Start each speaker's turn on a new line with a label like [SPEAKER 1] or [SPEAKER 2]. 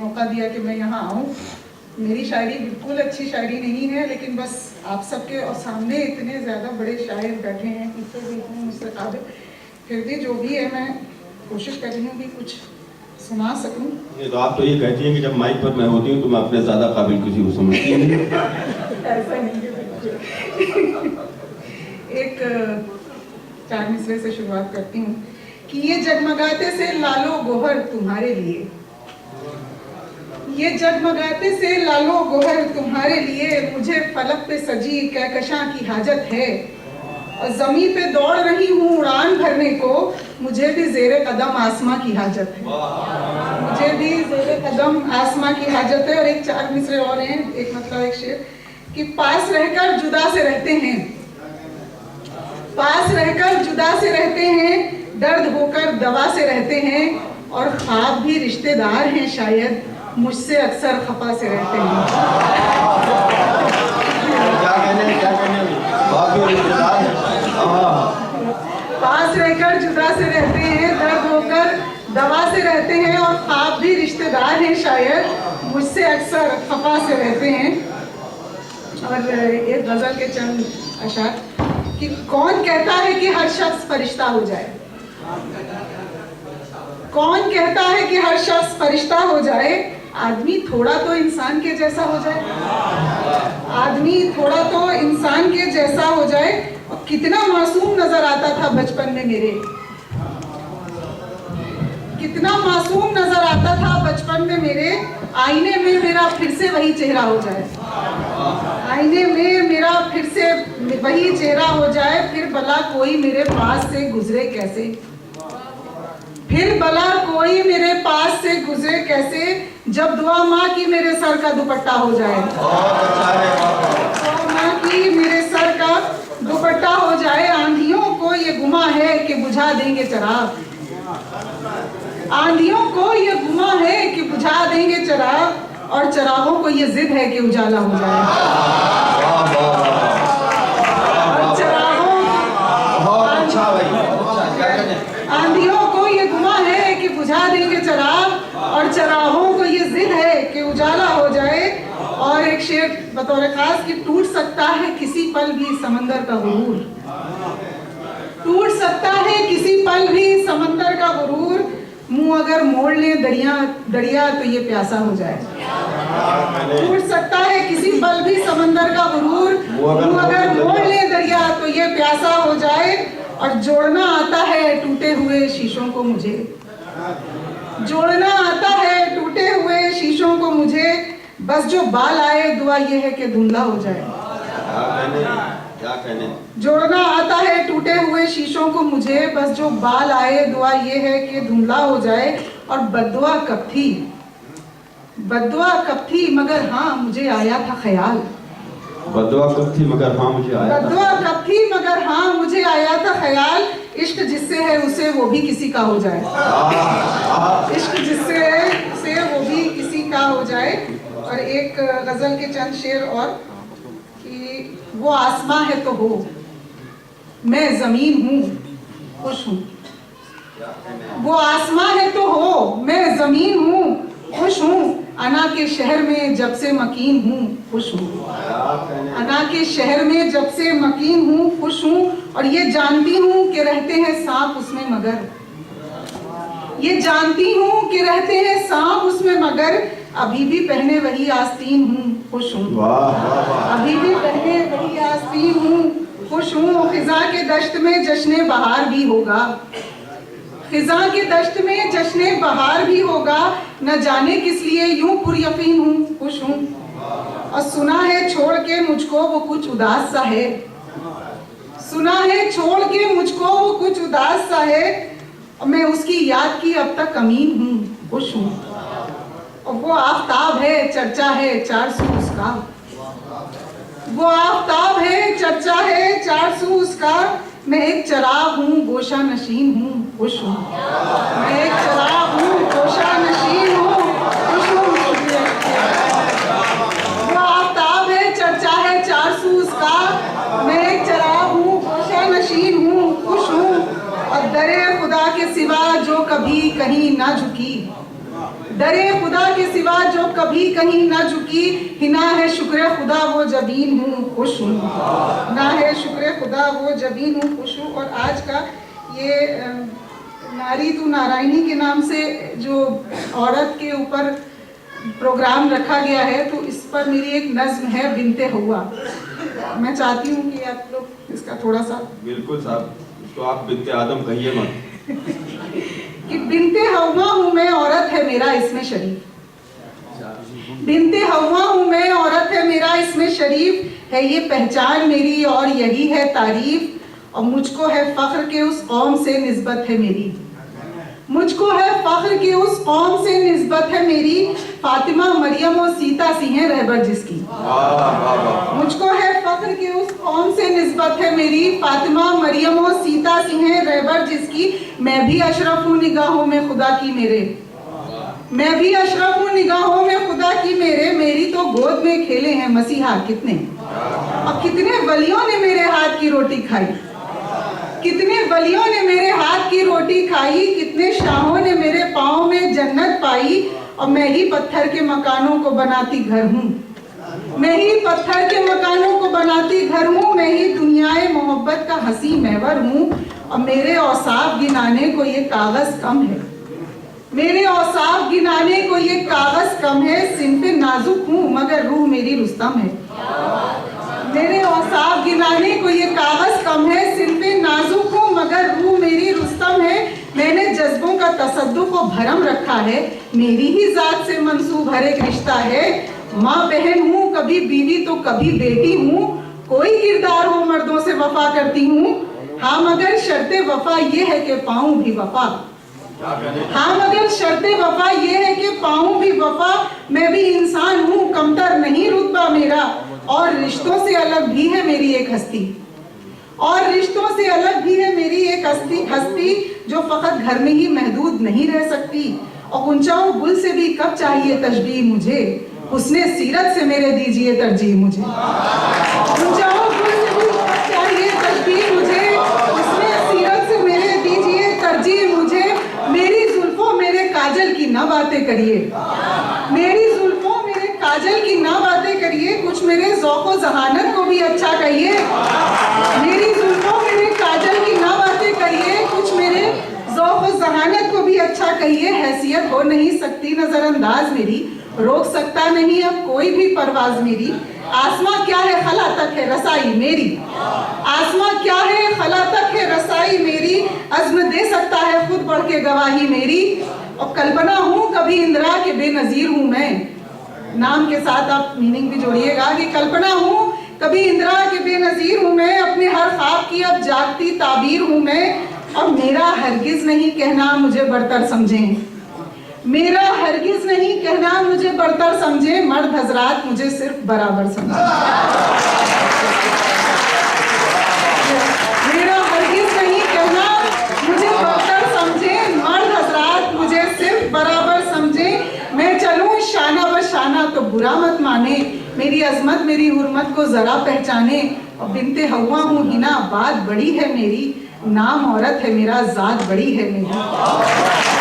[SPEAKER 1] मौका दिया कि मैं यहाँ आऊँ। मेरी शायरी बिल्कुल अच्छी शायरी नहीं है, लेकिन बस आप सबके और सामने इतने ज़्यादा बड़े शायर बैठे हैं, पीछे भी इतने मुझसे काबिल, फिर भी जो भी है मैं कोशिश कर रही हूँ कि कुछ सुना सकूँ।
[SPEAKER 2] तो आप तो ये कहती हैं कि जब माइक पर मैं होती हूँ तो मैं अपने ज़्यादा काबिल किसी को समझती हूँ।
[SPEAKER 1] ऐसा नहीं है बिल्कुल। एक 4 मिसरे से शुरुआत करती हूँ कि ये जगमगाते से लालो गोहर तुम्हारे लिए, ये जगमगाते से लालो गोहर तुम्हारे लिए, मुझे फलक पे सजी कहकशां की हाजत है, और ज़मीं पे दौड़ रही हूँ उड़ान भरने को, मुझे भी ज़ेरे कदम आसमां की हाजत है, मुझे भी ज़ेरे कदम आसमां की हाजत है। और एक 4 मिसरे और हैं, एक मतलब एक शेर कि पास रहकर जुदा से रहते हैं, पास रहकर जुदा से रहते हैं, दर्द होकर दवा से रहते हैं, और ख्वाब भी रिश्तेदार हैं शायद, मुझसे अक्सर खफा से रहते हैं। पास रहकर जुदा से रहते हैं, दर्द होकर दवा से रहते हैं, और ख्वाब भी रिश्तेदार हैं शायद, मुझसे अक्सर खफा से रहते हैं। और एक गजल के चंद अशार कि कौन कहता है कि हर शख्स फरिश्ता हो जाए, कौन कहता है कि हर शख्स फरिश्ता हो जाए, आदमी थोड़ा तो इंसान के जैसा हो जाए, आदमी थोड़ा तो इंसान के जैसा हो जाए। और कितना मासूम नजर आता था बचपन में मेरे, कितना मासूम नजर आता था बचपन में मेरे, आईने में मेरा फिर से वही चेहरा हो जाए, आईने में मेरा फिर से वही चेहरा हो जाए, फिर भला कोई मेरे पास से गुजरे कैसे, फिर भला कोई मेरे पास से गुजरे कैसे, जब दुआ माँ की मेरे सर का दुपट्टा हो जाए, दुआ माँ की मेरे सर का दुपट्टा हो जाए। आंधियों को ये गुमा है कि बुझा देंगे चिराग, आंधियों को ये गुमा है कि बुझा देंगे चिराग, और चिरागों को ये जिद है कि उजाला हो जाए, और चिरागों आंधियों को ये गुमा है कि बुझा देंगे चिराग, और चिरागों को ये जिद है कि उजाला हो जाए। और एक शेर बतौर खास कि टूट सकता है किसी पल भी समंदर का गुरूर, टूट सकता है किसी पल भी समंदर का गुरूर, मुंह अगर मोड़ ले दरिया दरिया तो ये प्यासा हो जाए, टूट सकता है किसी पल भी समंदर का गुरूर, मुंह अगर मोड़ ले दरिया तो ये प्यासा हो जाए। और जोड़ना आता है टूटे हुए शीशों को मुझे, जोड़ना आता है टूटे हुए शीशों को मुझे, बस जो बाल आए दुआ ये है कि धुंधला हो जाए,
[SPEAKER 2] क्या कहने?
[SPEAKER 1] जोड़ना आता है टूटे हुए शीशों को मुझे, बस जो बाल आए दुआ ये है कि धुंधला हो जाए। और बद्दुआ कब थी, बद्दुआ कब थी मगर हाँ मुझे आया था ख्याल,
[SPEAKER 2] बद्दुआ कब थी मगर हाँ मुझे आया,
[SPEAKER 1] बद्दुआ कब थी मगर हाँ मुझे आया था ख्याल, इश्क जिससे है उसे वो भी किसी का हो जाए, इश्क जिससे है उसे वो भी किसी का हो जाए। और एक गजल के चंद शेर और कि वो आसमां है तो हो, मैं जमीन हूँ खुश हूँ, वो आसमां है तो हो, मैं जमीन हूँ खुश हूँ, अना के शहर में जब से मकीन हूँ खुश हूँ, अना के शहर में जब से मकीन हूँ खुश हूँ। और ये जानती हूँ कि रहते हैं सांप उसमें मगर, ये जानती हूँ कि रहते हैं सांप उसमें मगर, अभी भी पहने वही आस्तीन हूँ खुश हूँ, अभी भी पहने वही आस्तीन हूँ खुश हूँ। खिजा के दश्त में जश्ने बहार भी होगा, खिजा के दश्त में जश्ने बहार भी होगा, न जाने किस लिए यूं पुरयकीन हूँ खुश हूँ। और सुना है छोड़ के मुझको वो कुछ उदास सा है, सुना है छोड़ के मुझको वो कुछ उदास सा है, और मैं उसकी याद की अब तक अमीन हूँ खुश हूँ। और वो आफताब है चर्चा है 400 उसका, वो आफताब है चर्चा है 400 उसका, मैं एक चराग हूँ गोशा नशीन हूँ खुश हूँ, मैं एक चराग हूँ गोशा नशीन हूँ खुश हूँ। वो आफताब है चर्चा है 400 उसका, मैं एक चराग हूँ गोशा नशीन हूँ खुश हूँ। और दरे खुदा के सिवा जो कभी कहीं ना झुकी, दरे खुदा के सिवा जो कभी कहीं ना झुकी, हिना है शुक्र खुदा वो जबीन हूँ खुश हूँ, ना है शुक्र खुदा वो जबीन हूँ खुश हूँ। और आज का ये नारी तू नारायणी के नाम से जो औरत के ऊपर प्रोग्राम रखा गया है, तो इस पर मेरी एक नज्म है बिनते हुआ। मैं चाहती हूँ कि आप लोग इसका थोड़ा सा।
[SPEAKER 2] बिल्कुल साहब, तो आप बिनते आदम कहिए मत।
[SPEAKER 1] कि बिनते हवा हूँ मैं, औरत है मेरा इसमें शरीफ, बिनते हवा हूँ मैं, औरत है मेरा इसमें शरीफ, है ये पहचान मेरी और यही है तारीफ, और मुझको है फख्र के उस कौम से निस्बत है मेरी, मुझको है फख्र की उस कौम से निस्बत है मेरी, फातिमा मरियम और सीता सी हैं रहबर जिसकी। मुझको है फख्र की उस कौम से निस्बत है मेरी, फातिमा मरियम और सीता सी हैं रहबर जिसकी, मैं भी अशरफ हूँ निगाहों में खुदा की मेरे, मैं भी अशरफ हूँ निगाहों में खुदा की मेरे, मेरी तो गोद में खेले हैं मसीहा कितने, और कितने वलियों ने मेरे हाथ की रोटी खाई, कितने वलियों ने मेरे हाथ की रोटी खाई, कितने शाहों ने मेरे पाँव में जन्नत पाई, और मैं ही पत्थर के मकानों को बनाती घर हूँ, मैं ही पत्थर के मकानों को बनाती घर हूँ, मैं ही दुनियाए मोहब्बत का हंसी महवर हूँ, और मेरे औसाफ गिनाने को ये कागज कम है, मेरे औसाफ गिनाने को ये कागज कम है, सिंफे नाजुक हूँ मगर रूह मेरी रुस्तम है, मेरे औसाफ गिनाने को ये कागज कम है, सिंफे नाजुक हूँ मगर रूह मेरी रुस्तम है, मैंने जज्बों का तसद्दुक को भरम रखा है, मेरी ही जात से मंसूब हर एक रिश्ता है, माँ बहन हूँ कभी बीवी तो कभी बेटी हूँ, कोई किरदार हो मर्दों से वफा करती हूँ, हाँ मगर शर्ते वफा ये है कि पाऊँ भी वफा, हाँ मगर शर्ते वफा ये है कि पाऊँ भी वफा, मैं भी इंसान हूँ कमतर नहीं रुतबा मेरा, और रिश्तों से अलग भी है मेरी एक हस्ती, और रिश्तों से अलग भी है मेरी एक हस्ती जो फकत घर में ही महदूद नहीं रह सकती, और गुंजाओ गुल से भी कब चाहिए तशबीह मुझे, उसने सीरत से मेरे दीजिए तरजीह मुझे, गुंजाओ गुल से भी कब चाहिए तशबीह मुझे, उसने सीरत से मेरे दीजिए तरजीह मुझे, मेरी जुल्फों मेरे काजल की ना बातें करिए, मेरी जुल्फों मेरे काजल की ना बातें करिए, कुछ मेरे ज़ौक़ो ज़हानत को भी अच्छा कहिए, मेरी जुल्फों मेरे काजल की ना बातें करिए, कुछ मेरे ज़ौक़ो ज़हानत को भी अच्छा कहिए, हैसियत हो नहीं सकती नजरअंदाज मेरी, रोक सकता नहीं अब कोई भी परवाज मेरी, आसमां क्या है खला तक है रसाई मेरी, आसमां क्या है खला तक है रसाई मेरी, अज़्म दे सकता है खुद बढ़ के गवाही मेरी, और कल्पना हूँ कभी इंदिरा के बेनज़ीर हूँ मैं, नाम के साथ आप मीनिंग भी जोड़िएगा कि कल्पना हूँ कभी इंदिरा के बेनज़ीर हूँ मैं, अपने हर ख्वाब की अब जागती ताबीर हूँ मैं, और मेरा हरगिज नहीं कहना मुझे बरतर समझें, मेरा हरगिज नहीं कहना मुझे बरतर समझे, मर्द हजरात मुझे सिर्फ बराबर समझे, मेरा हरगिज नहीं कहना मुझे बरतर समझे, मर्द हजरात मुझे सिर्फ बराबर समझे, मैं चलूं शाना ब शाना तो बुरा मत माने, मेरी अजमत मेरी हुर्मत को जरा पहचाने, और बिनते हवा हूँ हिना बात बड़ी है मेरी, नाम औरत है मेरा जात बड़ी है मेरी।